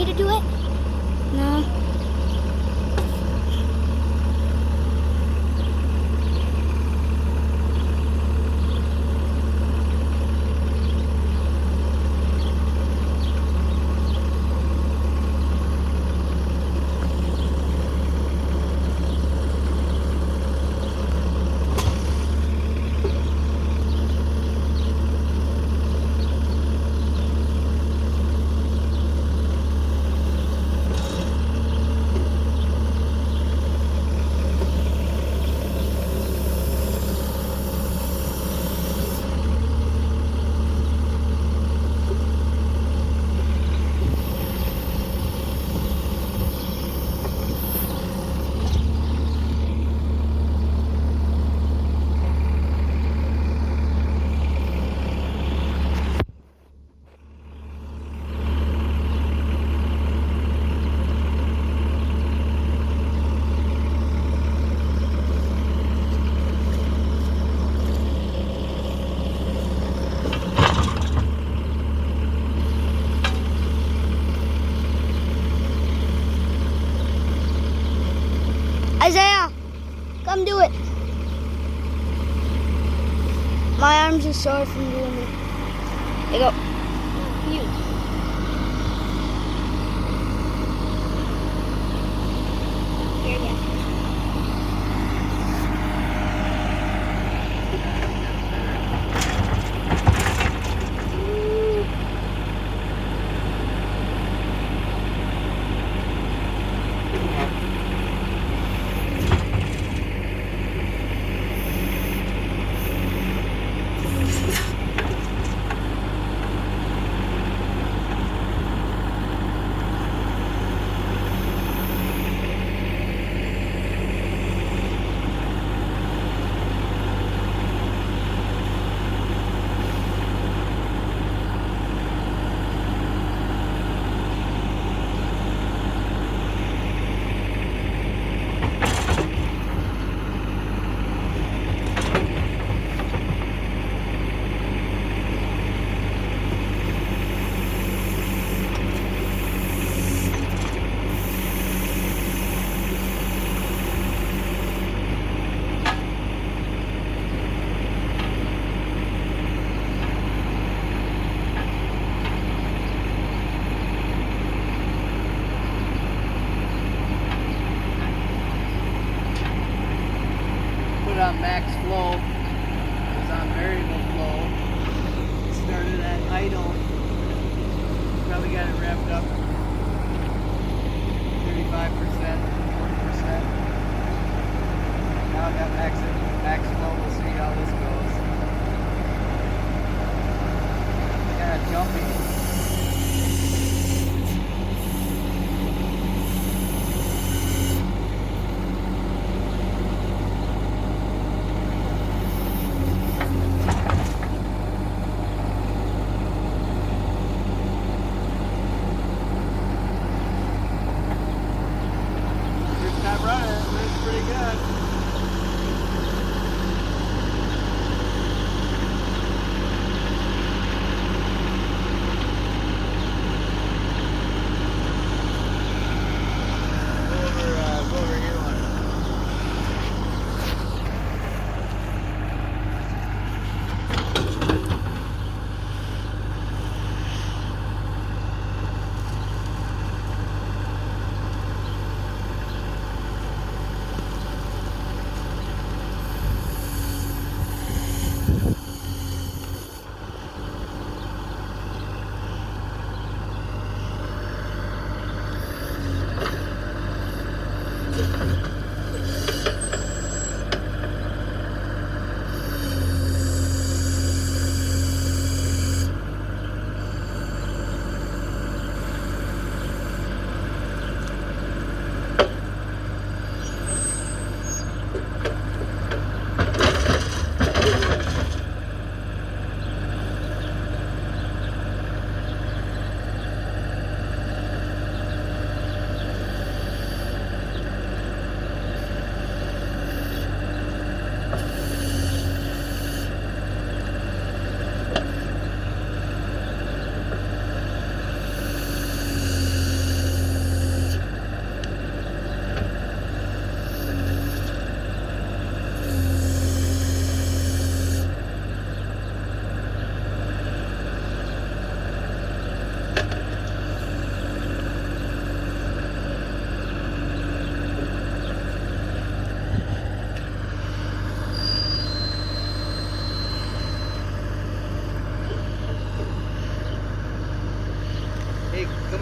me to do it? No. Isaiah, come do it. My arms are sore from doing it. There you go. You. Here you go.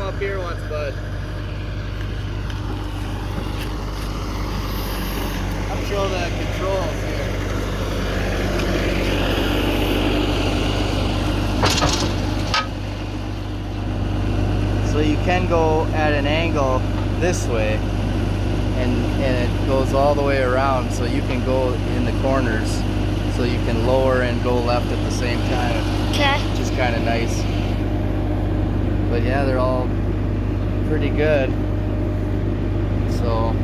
up here once, bud. I'll show the controls here. So you can go at an angle this way, and it goes all the way around, so you can go in the corners, so you can lower and go left at the same time, Okay. which is kind of nice. But yeah, they're all pretty good. So